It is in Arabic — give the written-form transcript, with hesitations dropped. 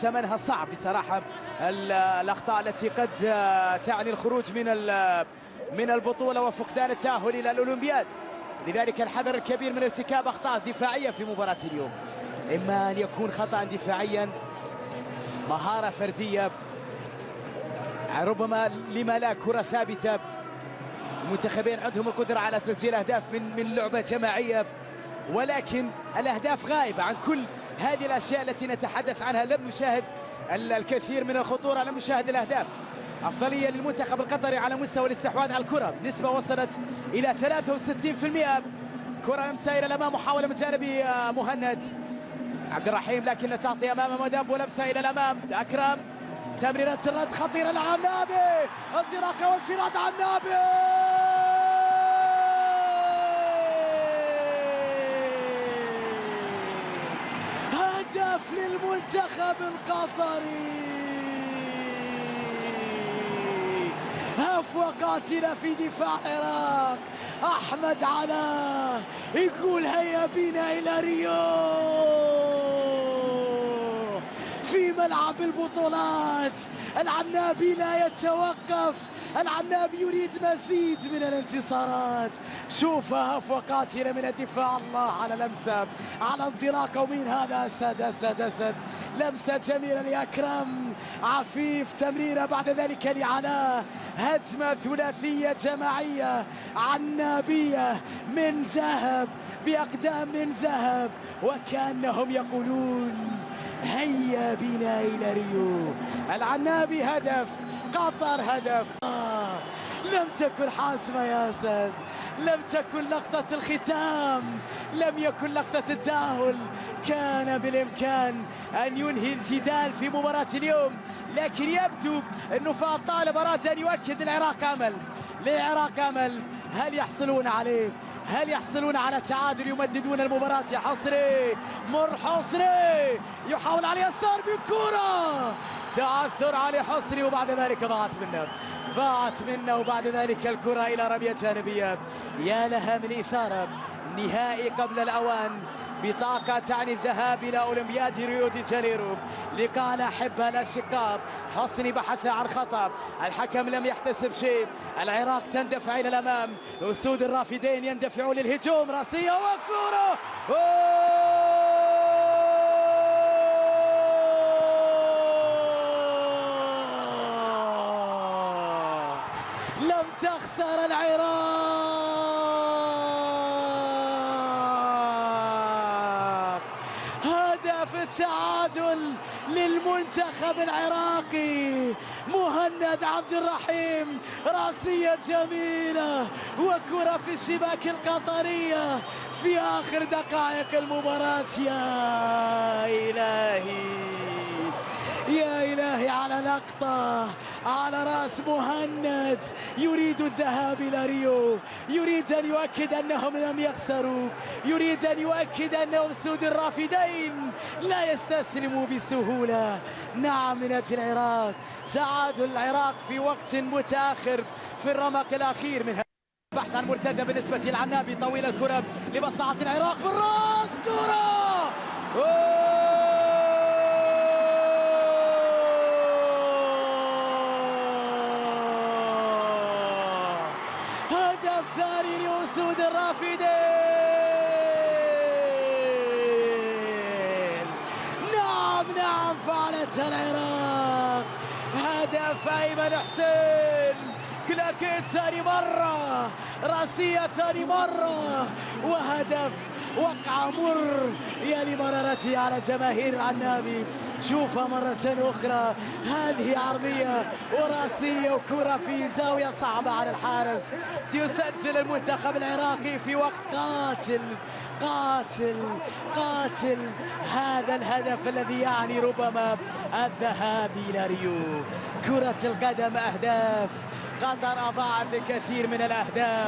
ثمنها صعب بصراحة. الأخطاء التي قد تعني الخروج من البطولة وفقدان التأهل إلى الأولمبياد، لذلك الحذر الكبير من ارتكاب أخطاء دفاعية في مباراة اليوم. إما أن يكون خطأ دفاعيا، مهارة فردية، ربما لما لا كرة ثابتة. المنتخبين عندهم القدرة على تسجيل أهداف من لعبة جماعية، ولكن الأهداف غائبة عن كل هذه الأشياء التي نتحدث عنها. لم نشاهد الكثير من الخطورة، لم نشاهد الأهداف. أفضلية للمنتخب القطري على مستوى الاستحواذ على الكرة، نسبة وصلت إلى 63%. كرة لمسة إلى الأمام، محاولة من جانب مهند عبد الرحيم، لكن تعطي أمام مداب ولمسة إلى الأمام. أكرم، تمريرة الرد خطيرة للعنابي، انطلاقة وانفراد عنابي، هدف للمنتخب القطري. أفوقاتنا في دفاع العراق. أحمد علاء يقول هيا بنا إلى ريو. في ملعب البطولات العنابي لا يتوقف، العنابي يريد مزيد من الانتصارات. شوفها أفوقاتنا من الدفاع، الله على لمسة، على انطلاقة، ومين هذا؟ أسد. لمسة جميلة لأكرم عفيف، تمريرة بعد ذلك لعلاء، هجمة ثلاثية جماعية عنابية من ذهب، بأقدام من ذهب، وكأنهم يقولون هيا بنا إلى ريو. العنابي هدف، قطر هدف. لم تكن حاسمة يا أسد، لم تكن لقطة الختام، لم يكن لقطة التأهل. كان بالإمكان أن ينهي الجدال في مباراة اليوم، لكن يبدو أنه فاض طالب أراد أن يؤكد للعراق أمل. للعراق أمل، هل يحصلون عليه؟ هل يحصلون على تعادل يمددون المباراة؟ يا حصري، مر حصري يحاول على اليسار بكرة، تعثر علي حصري، وبعد ذلك ضاعت منه، وبعد ذلك الكرة إلى رمية جانبية. يا لها من إثارة، نهائي قبل الأوان، بطاقة تعني الذهاب إلى أولمبياد ريو دي جانيرو. لقاء الأحبة الأشقاء، حصري بحث عن خطأ، الحكم لم يحتسب شيء. العراق تندفع إلى الأمام، أسود الرافدين يندفعون للهجوم، راسية وكرة، لم تخسر العراق. هدف التعادل للمنتخب العراقي، مهند عبد الرحيم، راسية جميلة وكرة في الشباك القطرية في آخر دقائق المباراة. يا إلهي، يا إلهي على لقطة على رأس مهند، يريد الذهاب إلى ريو، يريد أن يؤكد أنهم لم يخسروا، يريد أن يؤكد أن أسود الرافدين لا يستسلموا بسهولة. نعم، من أجل العراق، تعادل العراق في وقت متأخر في الرمق الأخير من بحث عن مرتدة بالنسبة للعنابي، طويل الكرة لمصلحة العراق بالراس، كرة ثاني لأسود الرافدين. نعم فعلتها العراق. هدف أيمن حسين، كلاكيت ثاني مرة، راسية ثاني مرة، وهدف وقع مر يا لمرارته على جماهير العنابي. شوفها مرة أخرى، هذه عرضية وراسية وكرة في زاوية صعبة على الحارس. سيسجل المنتخب العراقي في وقت قاتل هذا الهدف الذي يعني ربما الذهاب إلى ريو. كرة القدم أهداف، قطر أضاعت الكثير من الأهداف.